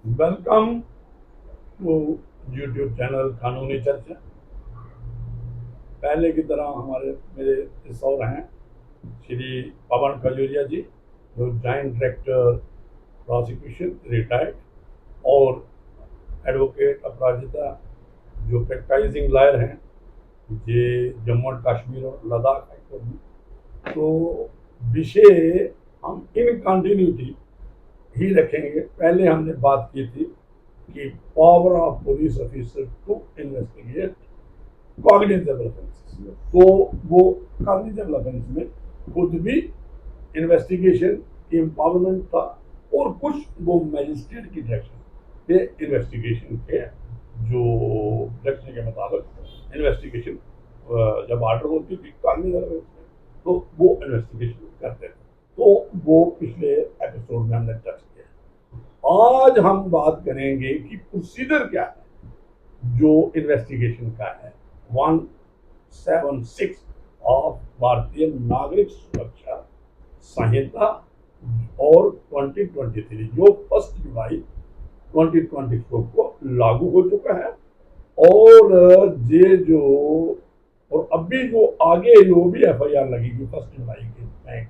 Welcome to YouTube channel कानूनी चर्चा। पहले की तरह मेरे इस और हैं श्री पवन खजूरिया जी, जो जॉइंट डायरेक्टर प्रोसिक्यूशन रिटायर्ड, और एडवोकेट अपराजिता, जो प्रैक्टाइजिंग लॉयर हैं, ये जम्मू एंड कश्मीर और लद्दाख हाईकोर्ट में। तो विषय हम इन कंटिन्यूटी ही रखेंगे। पहले हमने बात की थी कि power of police officer to investigate cognizable offences. तो वो कॉग्निजेबल ऑफेंस में खुद भी इन्वेस्टिगेशन की एम्पावरमेंट था, और कुछ वो मैजिस्ट्रेट की डायरेक्शन पे इन्वेस्टिगेशन के, जो डायरेक्शन के मुताबिक इन्वेस्टिगेशन जब ऑर्डर होती थी कॉग्निजेबल ऑफेंस में, तो वो इन्वेस्टिगेशन करते थे। तो वो पिछले एपिसोड में हमने टच किया। आज हम बात करेंगे कि प्रोसीजर क्या है जो इन्वेस्टिगेशन का है। 176 ऑफ भारतीय नागरिक सुरक्षा संहिता और 2023 जो 1 जुलाई 2024 को लागू हो चुका है। और ये जो और अभी जो आगे जो भी FIR लगेगी 1 जुलाई के, मैं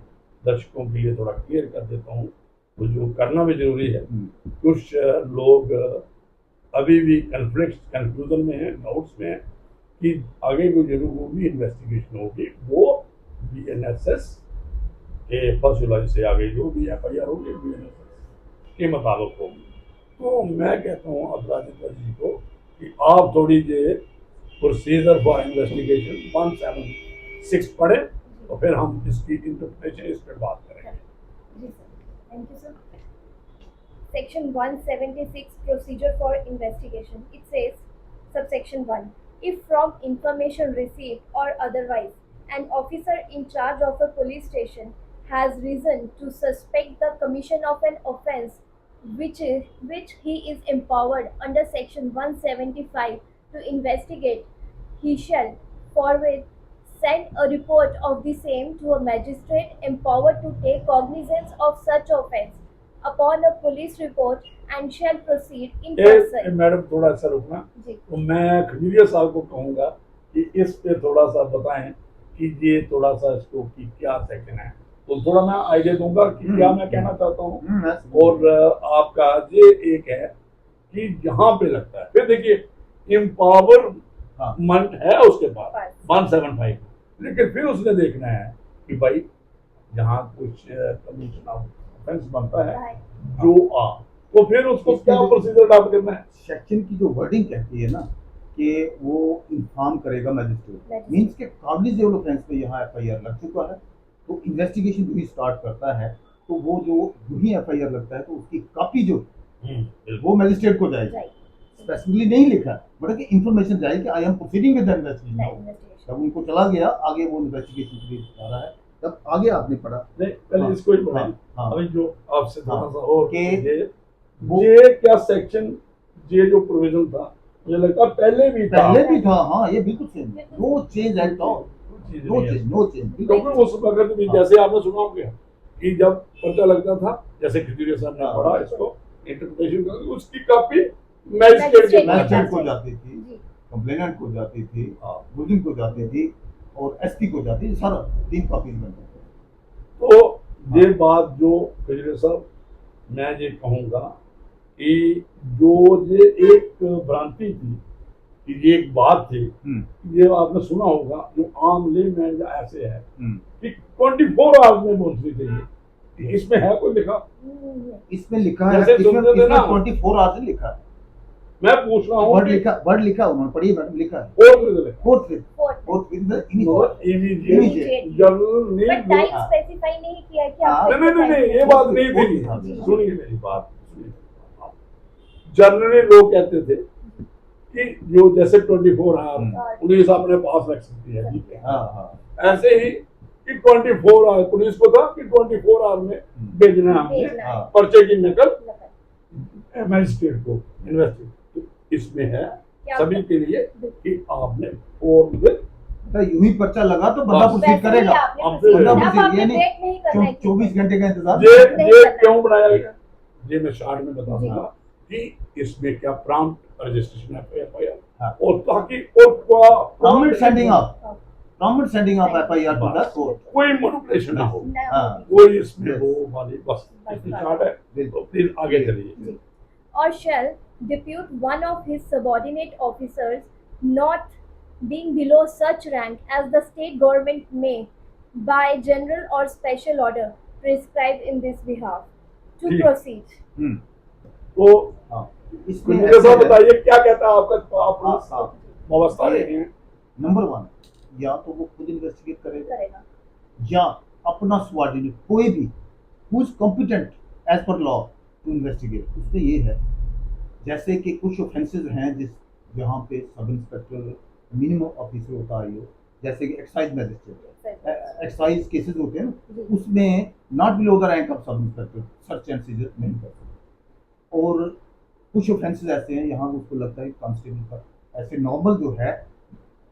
दर्शकों के लिए थोड़ा क्लियर कर देता हूँ, तो जो करना भी जरूरी है। कुछ लोग अभी भी कंफ्यूजन में है, डाउट्स में है कि आगे जो भी इन्वेस्टिगेशन होगी वो BNSS के 1 जुलाई से आगे जो भी FIR होगी BNSS के मुताबिक होगी। तो मैं कहता हूँ अपराजिता जी को कि आप थोड़ी जे प्रोसीजर फॉर इन्वेस्टिगेशन 176 पढ़े, तो फिर हम इसकी इंटरप्रिटेशन इस पर बात करेंगे। जी sir, thank you sir. Section 176 Procedure for Investigation. It says, subsection 1, if from information received or otherwise an officer in charge of a police station has reason to suspect the commission of an offence which he is empowered under section 175 to investigate, he shall forthwith send a report of the same to a magistrate empowered to take cognizance of such offence upon a police report and shall proceed in person. Madam थोड़ा सा रुकना। तो मैं खजूरिया साहब को कहूँगा कि इस पे थोड़ा सा बताएं कि ये थोड़ा सा इसको कि क्या सेक्शन है, तो थोड़ा मैं आइडिया दूंगा कि क्या मैं कहना चाहता हूँ। और आपका ये एक है कि यहाँ पे लगता है, फिर देखिए एम्पावरमेंट है उसके बाद 175, लेकिन फिर उसने देखना है कि भाई जहाँ कुछ कमीशन ऑफ ऑफेंस बनता है जो तो फिर उसको क्या प्रोसीजर अडॉप्ट करना है। सेक्शन की जो वर्डिंग कहती है ना कि वो इन्फॉर्म करेगा मैजिस्ट्रेट, मींस के कॉग्निजेबल ऑफेंस पे यहाँ FIR लग चुका है, तो इन्वेस्टिगेशन जो ही स्टार्ट करता है तो वो जो ही FIR लगता है तो उसकी कॉपी जो वो मैजिस्ट्रेट को जाएगी। स्पेसिफिकली नहीं लिखा बट कि इंफॉर्मेशन जाएगी कि I am proceeding with the investigation. जब उनको चला गया आगे वो इन्वेस्टिगेशन के लिए जा रहा है, तब आगे आपने पढ़ा नहीं, पहले इसको ही पढ़ा। अभी जो आपसे थोड़ा सा और कि ये क्या सेक्शन, ये जो प्रोविजन था मुझे लगता है पहले भी था। हाँ, ये बिल्कुल same, no change at all, no change. क्योंकि उस वक्त भी जैसे आपने सुना होगा कि जब पर्चा लगता था, जैसे खजूरिया साहब ने पढ़ा इसको इंटरप्रिटेशन कर, उसकी कॉपी मैजिस्ट्रेट को जाती थी, कंप्लेनेंट को जाती थी, मुलजिम को जाती थी और SP को जाती थी, सारा 3 कॉपीज बनती थी। तो ये बात जो खजूरिया साहब मैं ये कहूँगा कि जो ये एक भ्रांति थी कि ये एक बात थी, ये आपने सुना होगा जो आम लेमैन या ऐसे है कि 24 आवर्स में पहुंचनी चाहिए। इसमें है कोई लिखा? इसमें लिखा है, इसमें 24 आवर्स लिखा है। मैं पूछ रहा हूँ वर्ड लिखा उन्होंने, पढ़िए मैडम, लिखा है fourth with the immediate general नहीं स्पेसिफाई नहीं किया कि आप नहीं ये बात नहीं थी। सुनिए मेरी बात, जनरली लोग कहते थे कि जो जैसे 24 आवर पुलिस अपने पास रख सकती है, ठीक है, ऐसे ही कि 24 आवर पुलिस को था कि 24 आवर में भेजना हमने पर्चे की नकल मैजिस्ट्रेट को इन्वेस्टिगेट। इसमें है सभी के लिए कि आपने यूं ही पर्चा लगा तो बंदा प्रोसीड करेगा, ये नहीं 24 घंटे का इंतजार। ये क्यों बनाया गया, ये मैं शॉर्ट में बताऊंगा कि इसमें क्या प्रॉम्प्ट रजिस्ट्रेशन एफआईआर हाँ। और ताकि और prompt sending of FIR to the बस, कोर्ट। कोई मैनिपुलेशन ना हो, न हाँ। होगी। कोई इसमें Yes. वो वाली बस बस इतनी बात। चार्ट है। बिल्कुल। तो प्लीज आगे चलिए। जी। Or shall depute one of his subordinate officers not being below such rank as the state government may by general or special order prescribe in this behalf to ठीक। proceed. तो हाँ, इसमें मुझे ऐसे सब है- बताइए क्या कहता है आपका, आप हाँ, हाँ। व्यवस्था देनी है। नंबर 1, या तो वो खुद इन्वेस्टिगेट करेगा करेगा या अपना subordinate कोई भी who is competent as per law to investigate। उसमें ये है जैसे कि कुछ ऑफेंसेस हैं जहाँ पे सब इंस्पेक्टर मिनिमम ऑफिसर होता है, ये जैसे कि एक्साइज मैजिस्ट्रेट एक्साइज केसेस होते हैं ना, जी। उसमें not below the rank of sub inspector search and seizure नहीं कर सकते। और कुछ ऑफेंसेस ऐसे हैं यहाँ उसको लगता है कांस्टेबल का ऐसे नॉर्मल जो है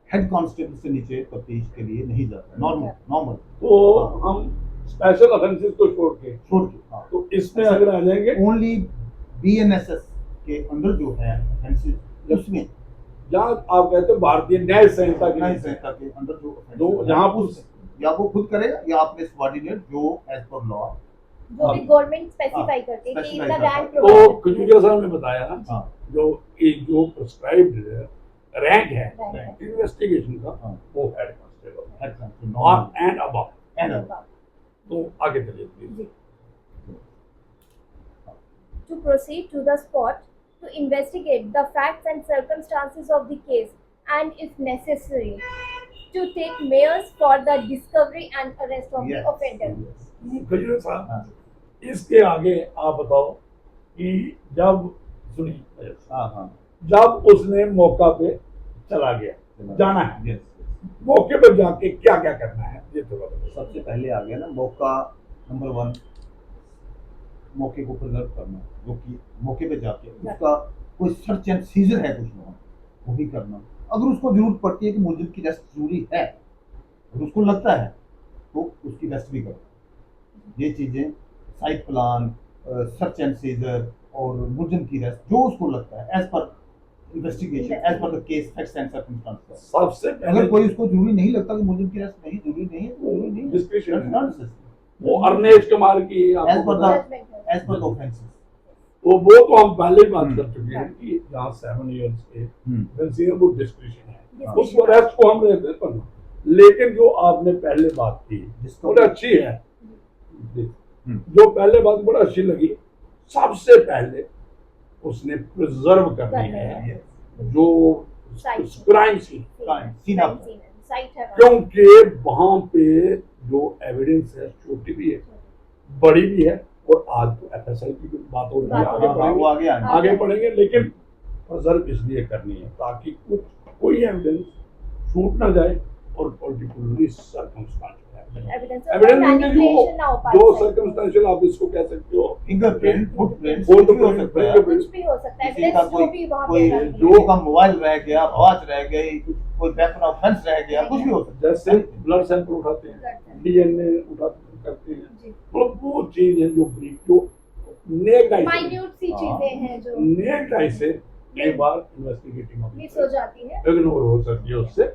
हेड कांस्टेबल से नीचे तफ्तीश के लिए नहीं जाता, नॉर्मल तो हम स्पेशल ऑफेंसेस को छोड़ के छोड़ के। हाँ, तो इसमें अगर आ जाएंगे ओनली बीएनएसएस के अंदर जो है ऑफेंसेस, उसमें जहाँ आप कहते हो भारतीय न्याय संहिता के न्याय संहिता के अंदर जो दो offenses जहाँ हैं, उस या वो खुद करेगा या अपने सबॉर्डिनेट जो एज पर लॉ। जो भी गवर्नमेंट स्पेसिफाई करती है कि specify इतना करता है। रैंक तो खजूरिया साहब ने बताया हाँ जो प्रिस्क्राइब्ड रैंक है Rank इन्वेस्टिगेशन का हाँ। वो head constable head constable and above. And तो आगे चलिए please. to proceed to the spot to investigate the facts and circumstances of the case and if necessary to take measures for the discovery and arrest of the offender. Khajuria साहब हाँ इसके आगे आप बताओ कि जब सुनिए हाँ जब उसने मौका पे चला गया जाना है, यस। मौके पे जाके क्या क्या करना है ये थोड़ा बताइए। सबसे पहले आ गया ना मौका नंबर 1, मौके को प्रिजर्व करना, जो कि मौके पे जाके उसका कोई सर्च एंड सीजर है कुछ वहाँ वो भी करना। अगर उसको जरूरत पड़ती है कि मुलजिम की रेस्ट जरूरी है और उसको लगता है तो उसकी रेस्ट भी करो। ये चीज़ें site plan, search and seizure और मुलजिम की रेस्ट जो उसको लगता है as per investigation, as per the case facts and circumstances. सबसे अगर पहले कोई उसको जरूरी नहीं लगता कि मुलजिम की रेस्ट नहीं जरूरी नहीं है तो जरूरी नहीं है। Discretion That's है। not necessary। वो अर्नेज कमाल की As आपको per पता है, Judgment as per the offenses। वो तो हम पहले ही बात कर चुके हैं कि जहाँ 7 years के offense है, वो डिस्क्रिप्शन है, Discretion। उसको रेस्ट को हम रहते करना। लेकिन जो आपने पहले बात की बड़ी अच्छी है, जो पहले बात बड़ी अच्छी लगी। सबसे पहले उसने प्रिजर्व करनी है जो क्राइम सीन, साइट है क्योंकि वहां पे जो एविडेंस है छोटी भी है बड़ी भी है। और आज तो एफएसएल की बात हो रही है, आगे वो बढ़ेंगे, आगे आने आगे बढ़ेंगे, लेकिन प्रिजर्व इसलिए करनी है ताकि कोई एविडेंस छूट ना जाए और पर्टिकुलरली सर्कमस्टेंशियल एविडेंस एविडेंस में मैनिपुलेशन ना हो पाए जो सर्कमस्टेंशियल आप इसको कह सकते हो, फिंगरप्रिंट, फुटप्रिंट Footprint, कुछ भी हो सकता है। कुछ भी हो सकता है किसी का एविडेंस जो भी वहां कोई पे जो का मोबाइल रह गया, वॉच रह गई, कोई वेपन ऑफेंस रह गया, कुछ भी हो सकता है। जैसे ब्लड सैंपल उठाते हैं, डीएनए करते हैं, जी तो वो चीज है जो नेक्ड आई माइन्यूट सी चीजें हैं जो नेक्ड आई से कई बार इन्वेस्टिगेटिंग मिस हो जाती है, इग्नोर हो सकती है। उससे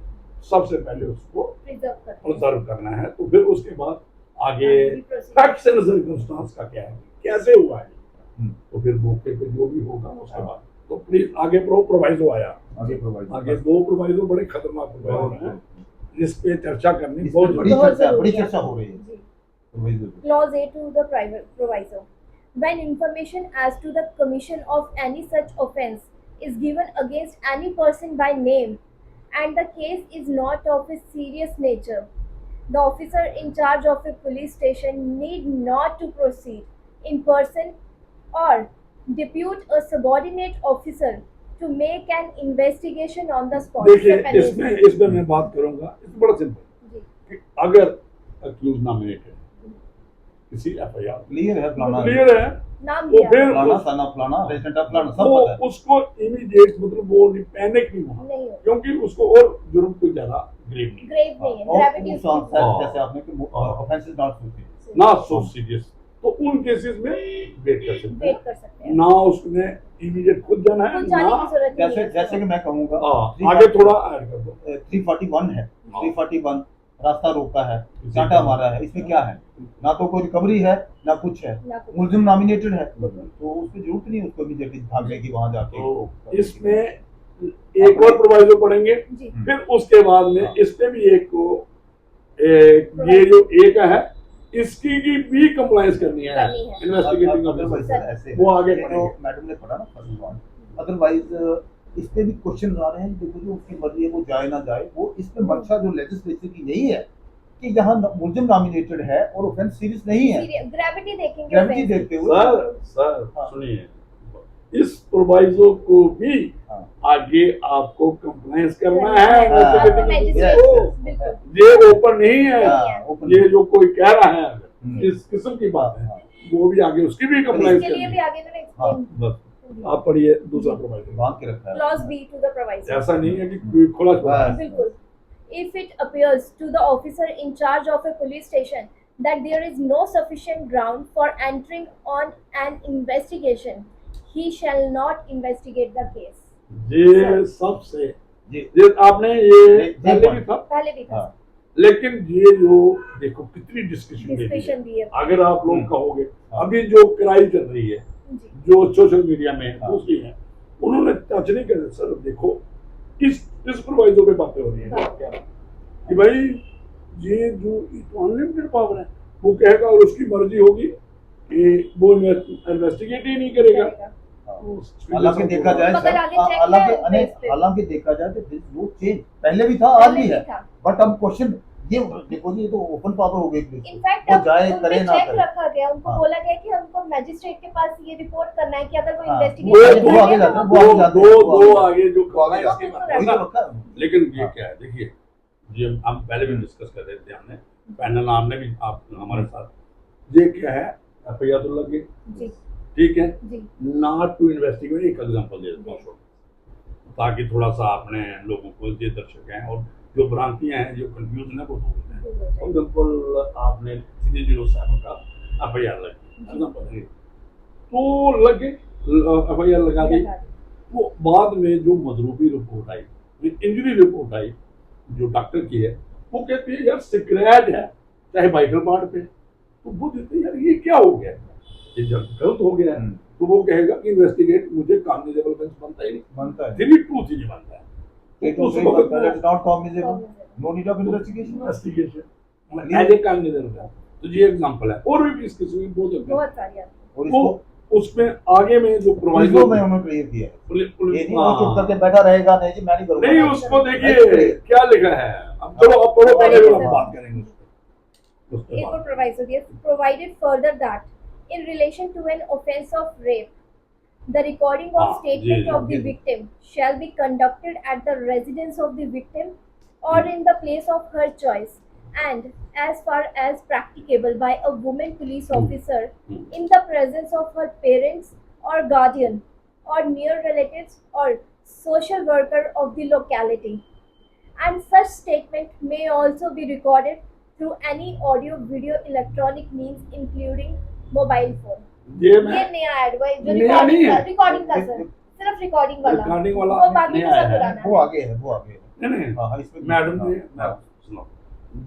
सबसे पहले उसको प्रिजर्व करते हैं। प्रिजर्व करना है। तो फिर उसके बाद आगे आगे proceed। फैक्ट्स एंड सर्कमस्टेंस का क्या है, कैसे हुआ है, तो फिर मौके पे जो भी होगा उसके बाद तो प्लीज आगे प्रोवाइजो आया, आगे प्रोवाइड आगे 2 प्रोवाइजो बड़े खतरनाक प्रोवाइजो हैं जिस पे चर्चा करनी इस बहुत पे बड़ी जरूरी है। चर्चा जरूरी है। हो रही है। जी। प्रोवाइजो पे। Clause A to the private proviso. When information as to the commission of any such offence is given against any person by name and the case is not of a serious nature, the officer in charge of a police station need not to proceed in person or depute a subordinate officer to make an investigation on the spot. देखिए इसमें मैं बात करूंगा, इस बड़ा simple जी, कि अगर accused nominated किसी एफआईआर क्लियर है प्लाना क्लियर है नाम तो दिया फिर प्लाना सना प्लाना रेजिडेंट ऑफ प्लाना सब वो पता है। उसको इमीडिएट मतलब वो पैनिक नहीं हुआ नहीं हो क्योंकि उसको और जुर्म कोई ज्यादा ग्रेव नहीं ग्रेव नहीं है, और ग्रेविटी उस उसकी हाँ। जैसे आपने कि ऑफेंसेस नॉट सूटेड। ना सो सीरियस, तो उन केसेस में वेट कर सकते वेट हैं। कर सकते हैं। ना उसने इमीडिएट खुद जाना है खुद जाने ना। की जरूरत नहीं जैसे है। जैसे कि मैं कहूँगा हाँ, आगे थोड़ा ऐड कर दो। 341 है, हाँ। 341 रास्ता रोका है, चाटा मारा है, इसमें क्या है? ना तो कोई रिकवरी है ना कुछ है, ना कुछ। मुलजिम नॉमिनेटेड है, तो उसकी जरूरत नहीं है उसको इमीडिएटली भागने की वहां जाके। तो इसमें एक और प्रोवाइजो पढ़ेंगे, जी फिर उसके बाद में हाँ। इसमें भी एक को ये जो एक है इसकी की भी कंप्लायंस करनी है करनी है। Investigating otherwise officer. ऐसे वो आगे ये जो पढ़ेंगे। मैडम ने पढ़ा ना फर्स्ट वन, अदरवाइज इस पे भी क्वेश्चन आ रहे हैं। देखो जो उसकी मर्जी है वो जाए ना जाए, वो इसमें मंशा जो लेजिस्लेचर की नहीं है कि यहाँ मुलजिम नॉमिनेटेड है और ऑफेंस सीरियस नहीं है, ग्रेविटी देखेंगे ग्रेविटी offense देखते हुए सर हाँ। सुनिए, इस प्रोवाइजो को भी हाँ। आगे आपको कंप्लायंस करना करना है है। investigating आपको officer magistrate को। बिल्कुल ये ओपन नहीं है, हाँ, open ये जो कोई कह रहा है हम्म। इस किस्म की बात है, हाँ। वो भी आगे उसकी भी कंप्लायंस इसके लिए करनी भी है। आगे मैंने हाँ। एक्सप्लेन बस आप पढ़िए दूसरा प्रोवाइजो। बांध के रखा है। Clause B to the proviso. ऐसा नहीं है कि कोई खुला छोड़ा है। बस। बिल्कुल। If it appears to the officer in charge of a police station that there is no sufficient ground for entering on an investigation, he shall not investigate the case. ये सबसे जी ये आपने ये ये पहले भी था, पहले भी था हाँ। लेकिन ये जो देखो कितनी डिस्कशन डिस्कशन दी है। अगर आप लोग हम्म। कहोगे हाँ। अभी जो क्राई चल रही है जी जो सोशल मीडिया में हाँ। दूसरी है, उन्होंने टच नहीं करे। सर देखो इस प्रोवाइजो पे बातें हो रही है क्या कि भाई ये जो अनलिमिटेड पावर है, वो कहेगा और उसकी मर्जी होगी कि वो इन्वेस्टिगेट ही नहीं करेगा। करेगा। तो हालांकि देखा जाए मगर सर, आगे check है हालांकि उन पे इस पे। हालांकि देखा जाए तो दिस नो चेंज, पहले भी था आज पहले भी भी है, था। बट अब क्वेश्चन ये देखो जी, ये तो ओपन पावर हो गई पुलिस की। इनफैक्ट वो जाए करे ना चेक करे। रखा गया, उनको हाँ। बोला गया कि हमको मैजिस्ट्रेट के पास ये रिपोर्ट करना है कि अगर कोई हाँ। इन्वेस्टिगेशन वो आगे जाते हैं, वो आगे जाते हैं, वो दो आगे आगे जो वो आगे compliance जाते की हैं, बात है वही ना। तो रखा है। लेकिन ये हाँ। क्या है, देखिए ये हम पहले भी डिस्कस कर रहे थे, हमने पैनल आपने भी आप हमारे साथ, ये क्या है एफआईआर तो लग गई, जी ठीक है, जी नॉट टू इन्वेस्टिगेट। एक एग्जांपल दे देता हूँ ताकि थोड़ा सा अपने लोगों को, जो दर्शक हैं और जो भ्रांतियां हैं, जो कंफ्यूजन है, वो दूर हो जाए। फॉर एग्जाम्पल आपने 307 का एफआईआर लगी, एग्जाम्पल है, तो लगे एफआईआर लगा दी, तो बाद में जो मजरूबी रिपोर्ट आई, इंजरी रिपोर्ट आई जो डॉक्टर की है, वो कहती है यार स्क्रैच है चाहे वाइटल पार्ट पे, तो वो कहते हैं यार ये क्या हो गया, ये जब गलत हो गया है, तो वो कहेगा कि इन्वेस्टिगेट मुझे कॉग्निजेबल ऑफेंस बनता ही नहीं, बनता है। दिली ट्रूथ ही नहीं बनता है। It तो उस was वक्त very it's not cognizable, Cognizable. no need of investigation. Investigation as a cognizable है। तो ये एग्जांपल है, और भी इस किस्म की बहुत है। बहुत सारी आती और वो इसको उसमें आगे में जो पुलिस प्रोवाइजो में उन्होंने क्लियर किया है। पुलिस ये नहीं वो चुप करके बैठा रहेगा, नहीं जी मैं नहीं करूंगा। नहीं, उसको देखिए क्या लिखा है। अब चलो अब पढ़ो, पहले फिर हम बात करेंगे उस पे। एक और प्रोवाइजो दिया, provided further that in relation to an offence of rape the recording of हाँ, statement जी, of the जी। victim shall be conducted at the residence of the victim or in the place of her choice, and as far as practicable by a woman police officer in the presence of her parents or guardian or near relatives or social worker of the locality. And such statement may also be recorded through any audio video electronic means including mobile phone. ये ये मैं नया add हुआ है जो नया नहीं है। रिकॉर्डिंग का सर, सिर्फ रिकॉर्डिंग वाला। रिकॉर्डिंग वाला वो बाकी नया तो सब है। पुराना वो है। आगे है, वो आगे है। नहीं नहीं, हाँ, हाँ, इसमें मैडम ने हाँ, सुनो,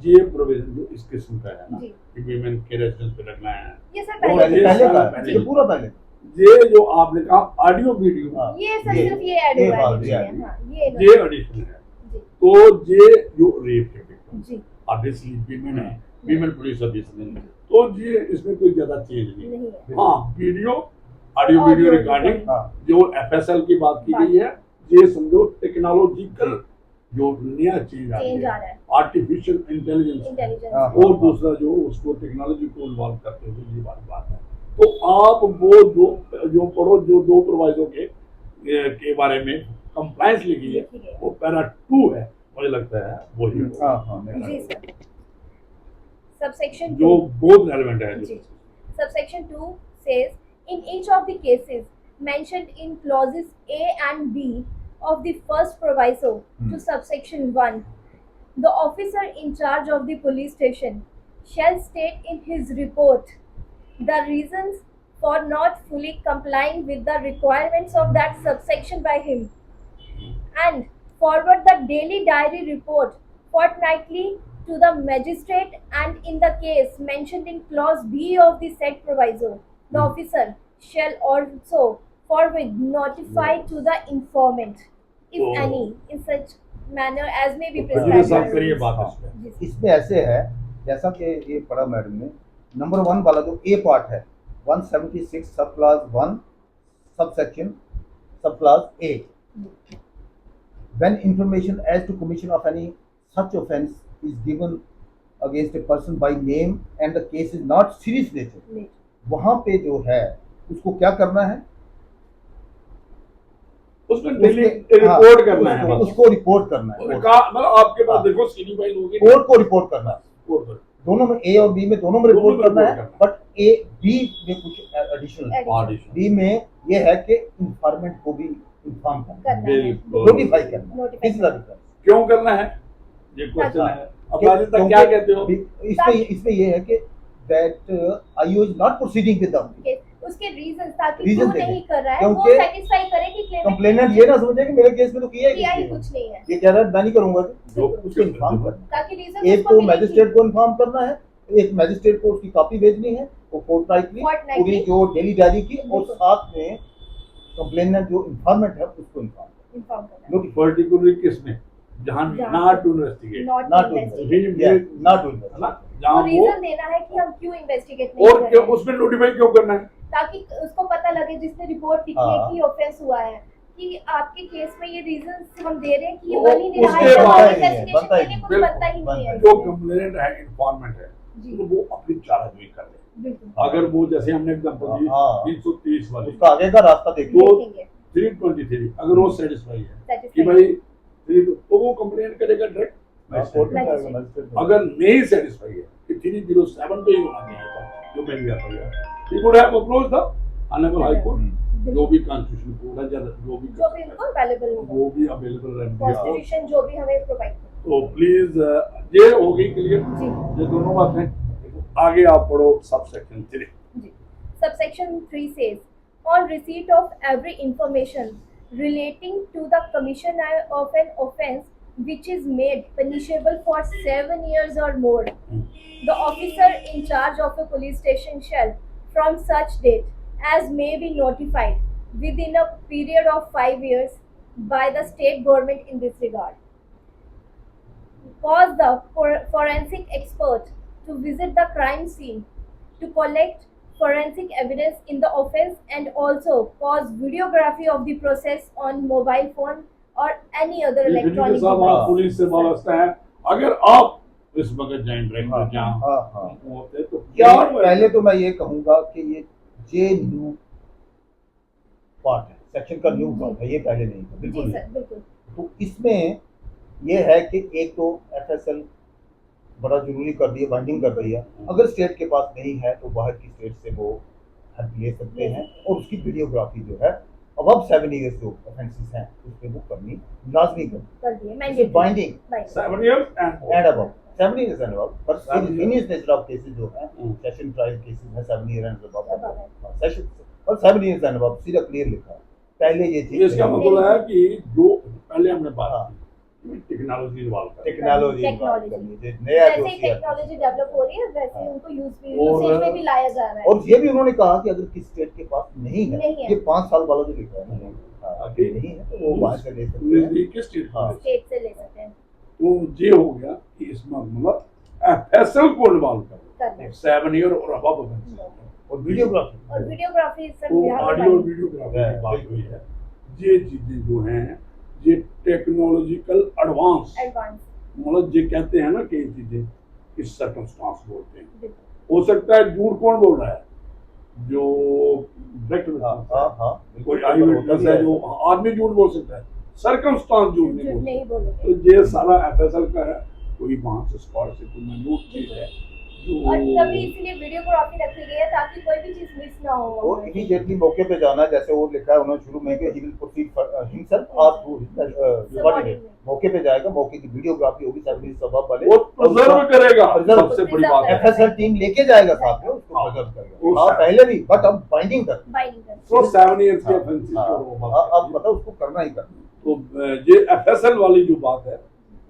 ये प्रोविजन जो इस किस्म का है ना जी। कि वीमेन के रेजिडेंस पे रखना है, ये सर वो पहले ये पहले सारा का है, पहले। ये पूरा पहले। ये जो आपने कहा ऑडियो वीडियो, हाँ, ये सर सिर्फ ये ऐड ये हुआ है बात, बीच ये में। add हाँ, ये ये एडिशन है। जी तो ये जो रेप के विक्टिम जी ऑब्वियसली वीमेन है, वीमेन पुलिस ऑफिसर, तो ये इसमें कोई ज्यादा चेंज नहीं है। नहीं है। हाँ, video audio Audio video recording recording। हाँ, जो एफएसएल की बात की गई है, ये समझो टेक्नोलॉजिकल जो नया चीज आ चेंज रही आ है, रहा है आर्टिफिशियल इंटेलिजेंस, इंटेलिजेंस। हाँ, और दूसरा जो उसको टेक्नोलॉजी को इन्वॉल्व करते हुए ये बात है। तो आप वो जो पढ़ो, जो दो प्रोवाइजो के बारे में कंप्लायंस लिखी है, लिखी है। वो पैरा 2 है, मुझे लगता है वही हाँ, हाँ, मैं जी सर। Subsection जो 2. बहुत रेलेवेंट है। जी। Subsection 2 says, in each of the cases mentioned in clauses A and B of the first proviso to subsection 1, the officer in charge of the police station shall state in his report the reasons for not fully complying with the requirements of that subsection by him, and forward the daily diary report fortnightly to the magistrate, and in the case mentioned in clause B of the said proviso, the officer shall also forthwith notify to the informant, if Oh. any, in such manner as may be वकील prescribed. साहब by करिए rules. बात हाँ। इसमें। जी, इसमें ऐसे है जैसा कि ये पढ़ा मैडम ने, नंबर 1 वाला जो ए पार्ट है 176 सब क्लास 1 सब सेक्शन सब class A, when information as to commission of any such offence is given against a person by name and the case is not serious nature, जी, वहां पे जो है उसको क्या करना है, उसमें डेली उसके- हाँ, रिपोर्ट करना है बस। उसको रिपोर्ट करना है, उन्होंने कहा मतलब आपके पास हाँ। देखो सीडी फाइल होगी, कोर्ट को रिपोर्ट करना है, रिपोर्ट करो। दोनों में ए और बी में दोनों में दोनों रिपोर्ट में करना है, रिपोर्ट करना बट ए बी में कुछ एडिशनल है। Addition. बी में ये है कि इंफॉर्मेंट को भी इंफॉर्म करना करना है। बिल्कुल। नोटिफाई करना, Notify this is the difference. क्यों करना है ये क्वेश्चन हाँ। है। अपराधी तक क्या कहते हो? इसमें ये है कि that IO is not proceeding with the Okay, उसके रीजन ताकि Reason क्यों देने। नहीं कर रहा है वो क्योंकि सेटिस्फाई करे कि कंप्लेनेंट ये ना समझे कि मेरे केस में तो किया किया ही ही कुछ नहीं है, ये कह रहा है मैं नहीं करूंगा, जो उसको इन्फॉर्म करना, ताकि रीजन एक तो मैजिस्ट्रेट को इन्फॉर्म करना है, एक मैजिस्ट्रेट को उसकी कॉपी भेजनी है, वो फोर्टनाइटली Fortnightly। पूरी जो डेली डायरी की, और बिल्कुल। साथ में कंप्लेनेंट जो इन्फॉर्मेंट है उसको इन्फॉर्म इन्फॉर्म करना है, नोटिफाई पर्टिकुलर किस में जहां जहाँ- not to investigate, not not investigate, not to है ना, तो जहां वो रीजन देना है कि हम क्यों इन्वेस्टिगेट नहीं और कर क्यों रहे हैं, उसमें नोटिफाई क्यों करना है? ताकि उसको पता लगे जिसने रिपोर्ट लिखी है हाँ। कि ऑफेंस हुआ है, कि आपके केस में ये रीजन हम दे रहे हैं कि ये वो बन ही नहीं रहा उसके है, बाद हमारी ही है, इन्वेस्टिगेशन बनता ही के लिए कुछ नहीं, बनता ही नहीं है जो इसमें। कंप्लेनेंट है इंफॉर्मेंट है जी, तो वो अपनी चाराजोई कर ले। बिल्कुल अगर वो जैसे हमने एग्जांपल दी हाँ। 330 वाली उसका आगे का रास्ता देखिए। तो देखेंगे 323 अगर वो सेटिस्फाई है कि satisfied। भाई तो वो कंप्लेन करेगा डायरेक्ट। हाँ, कोर्ट में Magistrate। जाएगा, magistrate में। अगर नहीं सेटिस्फाई है कि 307 पे ही होना चाहिए था जो मैंने किया था, he would have approached the honorable high court, जो भी कॉन्स्टिट्यूशन कोर्ट है या जो भी जो भी उनको अवेलेबल होगा, वो भी अवेलेबल रेमेडी है। कॉन्स्टिट्यूशन जो भी हमें प्रोवाइड करे। तो प्लीज ये हो गई क्लियर, जी ये दोनों बातें। आगे आप पढ़ो sub section 3। Ji, subsection 3 says, on receipt of every information relating to the commission of an offence which is made punishable for 7 years or more, the officer in charge of a police station shall, from such date as may be notified within a period of 5 years by the state government in this regard, cause the forensic expert to visit the crime scene to collect forensic evidence in the offense, and also cause videography of the process on mobile phone or any other electronic साहब आप device. Police से वाबस्ता है, अगर आप इस वक्त जाएं डायरेक्टर हाँ, जहाँ हाँ, हाँ। होते तो क्या क्या पहले तो मैं ये कहूंगा कि ये जे न्यू पार्ट है, सेक्शन का न्यू पार्ट है, ये पहले नहीं था, बिल्कुल जी नहीं। सर, बिल्कुल तो इसमें ये है कि एक तो एफएसएल बड़ा जरूरी कर दिया, बाइंडिंग कर दिया, अगर स्टेट के पास नहीं है तो बाहर की स्टेट से वो हेल्प ले सकते हैं, और उसकी वीडियोग्राफी जो है अब 7 इयर्स जो ऑफेंसेस हैं उस पर वो करनी लाजमी कर दिए कर मैंडेटरी बाइंडिंग 7 years एंड अब 7 इयर्स एंड अब, पर 7 years. In nature of cases जो है हम्म। सेशन ट्रायल केसेस है 7 इयर्स एंड Above अब सेशन और 7 इयर्स एंड अब सीधा क्लियर लिखा है, पहले ये चीज इसका मतलब है कि जो पहले हमने बात हाँ। की टेक्नोलॉजी इन्वॉल्व कर टेक्नोलॉजी Technology। नया जो जैसे ही टेक्नोलॉजी डेवलप हो रही है वैसे ही उनको और- यूसेज में भी लाया जा रहा है। और ये भी उन्होंने कहा कि अगर किसी स्टेट के पास नहीं नहीं है, है। ये 5 साल वाला जो लिखा है हम्म। हाँ, कि नहीं है तो वो वहां से ले सकते हैं। नजदीक के स्टेट हाँ। स्टेट से ले सकते हैं तो ये हो गया कि इसमें मतलब एफएसएल को इन्वॉल्व करना कर है। 7 ईयर और अबव और वीडियोग्राफी और वीडियोग्राफी सर तो यहाँ पे ऑडियो बाइंड- वीडियोग्राफी की बात हुई है, ये चीजें जो हैं ये टेक्नोलॉजिकल एडवांस, एडवांस मतलब ये कहते हैं ना कई चीजें इस सर्कमस्टांस बोलते हैं। बिल्कुल हो सकता है झूठ कौन बोल रहा है, जो डायरेक्टर हाँ हाँ हाँ कोई आई विटनेस है, जो आदमी झूठ बोल सकता है, सर्कमस्टांस झूठ नहीं झूठ बोल नहीं सकता। बोलोगे तो ये सारा एफएसएल का है, कोई वहां से स्पॉट से कोई minute चीज है और तभी इसलिए वीडियोग्राफी रखी गई है ताकि कोई भी चीज मिस ना हो वो वहाँ पे। इमीडिएटली मौके पे जाना है, जैसे वो लिखा है उन्होंने शुरू में कि ही विल प्रोसीड हिमसेल्फ और थ्रू Subordinate। मौके पे जाएगा, मौके की वीडियोग्राफी होगी, सर्विस सबब वाले वो प्रिजर्व करेगा, Preserve- सबसे बड़ी बात है। एफएसएल टीम लेके जाएगा साथ में, उसको हाँ। प्रिजर्व वो करेगा। हाँ शायद। पहले भी, बट अब बाइंडिंग कर बाइंडिंग कर तो 7 years की हाँ, offense हाँ, को अब मतलब उसको करना ही करना। तो ये एफएसएल वाली जो बात है,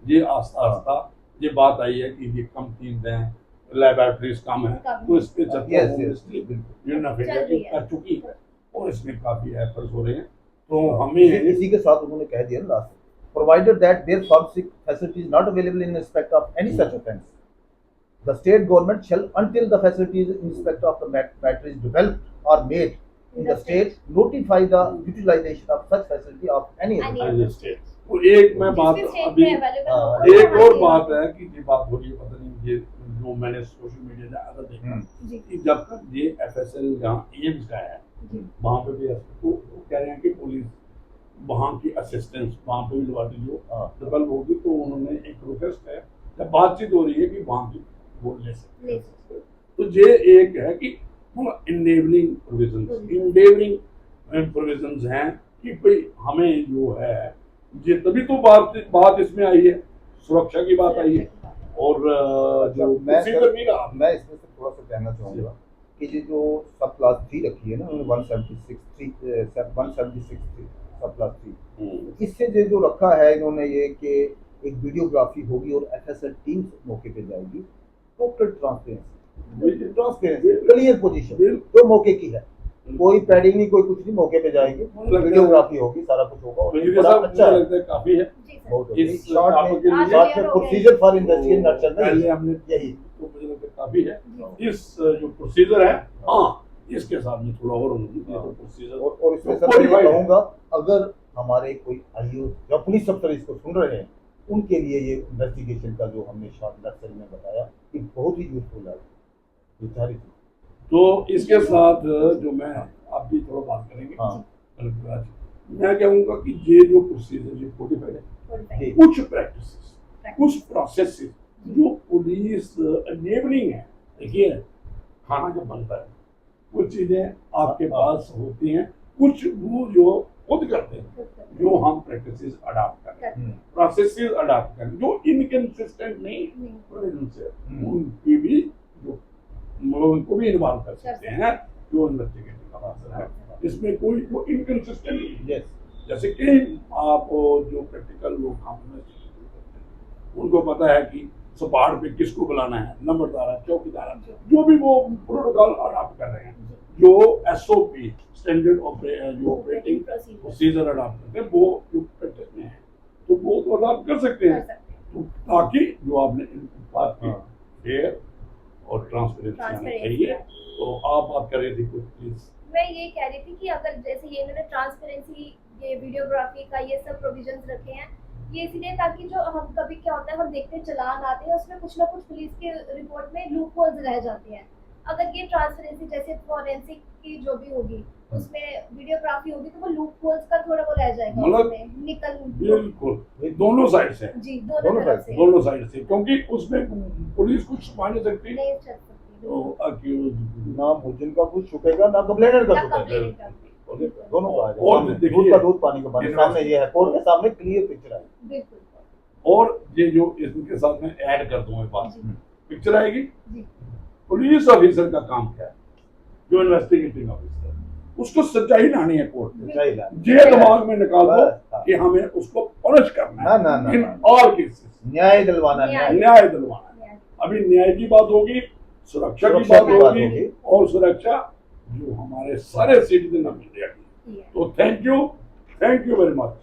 ये आस्ता आस्ता ये बात आई है कि ये कंपनीज हैं, लैबोरेटरीज कम है, तो इस पे चर्चा Yes, होम yes, मिनिस्ट्री बिल्कुल। यूनियन ऑफ इंडिया चल की रही है। कर चुकी है और इसमें काफी एफर्ट्स हो रहे हैं। तो हमें इसी के साथ उन्होंने कह दिया ना last, provided that their forensic facility is not available in respect of any such offence, the state government shall, until the facilities in respect of the matter is developed or made in the state, notify the utilization of such facility of any Any other as state तो एक मैं बात जिस state अभी में available हाँ, हो एक वहाँ और से- बात है कि ये बात हो रही है, पता नहीं ये जो मैंने सोशल मीडिया में आधा देखा जी कि जब तक ये एफएसएल जहाँ एम्स का है जी वहाँ पे भी तो वो कह रहे हैं कि पुलिस वहाँ की असिस्टेंस वहाँ पे भी लवाटी जो हाँ। डेवलप होगी, तो उन्होंने एक रिक्वेस्ट है, जब बातचीत हो रही है कि वहाँ की वो ले सकते ले हैं। तो ये एक है कि इनेबलिंग प्रोविजंस हैं कि भाई हमें जो है ये तभी तो बात इसमें आई है, सुरक्षा की बात आई है और जो प्रोसीजर भी रहा। मैं इसमें से थोड़ा सा कहना चाहूँगा कि ये जो सब क्लास 3 रखी है ना उन्होंने 176 सब क्लास 3, इससे जो रखा है इन्होंने ये कि एक वीडियोग्राफी होगी और एफएसएल टीम मौके पे जाएगी, टोटल ट्रांसपेरेंसी क्लियर पोजीशन जो मौके की है, कोई पैडिंग नहीं, कोई कुछ नहीं, मौके पे जाएंगे, वीडियोग्राफी होगी, सारा कुछ होगा और ये बड़ा अच्छा है। लगता है काफी है जी सर बहुत इस शॉर्ट आपके में लिए शॉर्ट में प्रोसीजर फॉर इन्वेस्टिगेशन नट चल रही पहले है हमने यही। तो मुझे लगता है काफी है इस जो प्रोसीजर है। हाँ, इसके साथ में थोड़ा और उन्होंने ये तो प्रोसीजर और इसमें तो सर मैं qualified है। कहूँगा, अगर हमारे कोई आईओ या पुलिस अफसर इसको सुन रहे हैं, उनके लिए ये इन्वेस्टिगेशन का जो हमने शॉर्ट नक्सल में बताया कि बहुत ही यूजफुल है ये सारी चीज़। तो इसके साथ जो मैं आप भी थोड़ा बात करेंगे हाँ। बल्कि मैं कहूँगा कि ये जो प्रोसीजर ये कोडिफाइड है, ठीक। कुछ प्रैक्टिसेस कुछ प्रोसेसेस जो पुलिस एनेबलिंग है। देखिए खाना जब बनता है कुछ चीजें आपके हाँ। पास होती हैं, कुछ वो जो खुद करते हैं, जो हम प्रैक्टिसेस अडॉप्ट करें, प्रोसेसेस अडॉप्ट करें, जो इनकंसिस्टेंट नहीं उनसे उनकी भी जो उनको भी इन्वॉल्व कर सकते हैं जो इन्वेस्टिगेशन का प्रोसेस है, इसमें कोई वो इनकंसिस्टेंट नहीं है। यस जैसे कि आप जो प्रैक्टिकल लोग काम करते हैं उनको पता है कि सपाट पे किसको बुलाना है, नंबरदार, चौकीदार, जो भी वो प्रोटोकॉल अडॉप्ट कर रहे हैं, जो एसओपी स्टैंडर्ड जो ऑपरेटिंग प्रोसीजर अडॉप्ट करते हैं, वो जो प्रैक्टिस में है तो वो तो अडॉप्ट कर सकते हैं, तो ताकि जो आपने बात की फेयर और ट्रांसपेरेंसी चाहिए। तो आप बात कर रहे थे कुछ प्लीज। मैं ये कह रही थी कि अगर जैसे ये इन्होंने ट्रांसपेरेंसी, ये वीडियोग्राफी का ये सब प्रोविजंस रखे हैं, ये इसलिए ताकि जो हम कभी क्या होता है हम देखते हैं चलान आते हैं उसमें कुछ ना कुछ पुलिस के रिपोर्ट में लूप होल्स रह जाते हैं। अगर ये ट्रांसपेरेंसी जैसे फॉरेंसिक की जो भी होगी उसमें वीडियोग्राफी होगी तो वो लूप होल्स का थोड़ा वो रह जाएगा, मतलब उसमें निकल बिल्कुल दोनों साइड से, जी दोनों तरफ से दोनों साइड से, क्योंकि उसमें पुलिस कुछ छुपा नहीं सकती, नहीं चल सकती तो अक्यूज ना मुलजिम का कुछ छुपेगा ना कंप्लेनेंट का ना छुपेगा, कंप्लेंट करती दोनों का आएगा। और सामने, देखिए, दूध का दूध पानी का पानी, सामने ये है, कोर्ट के सामने क्लियर पिक्चर है। बिल्कुल। और ये जो इसके साथ में ऐड कर दूं एक बात, जी पिक्चर आएगी जी पुलिस ऑफिसर का काम क्या है, जो इन्वेस्टिगेटिंग ऑफिसर उसको सच्चाई लानी है कोर्ट में, सच्चाई ला ये दिमाग में निकाल दो बस। कि हमें उसको पनिश करना ना, ना, ना, है इन ना। ऑल केसेस, न्याय दिलवाना, न्याय। न्याय दिलवाना है। अभी न्याय की बात होगी, सुरक्षा की बात होगी और सुरक्षा जो हमारे सारे सिटीजन ऑफ इंडिया की। तो थैंक यू वेरी मच।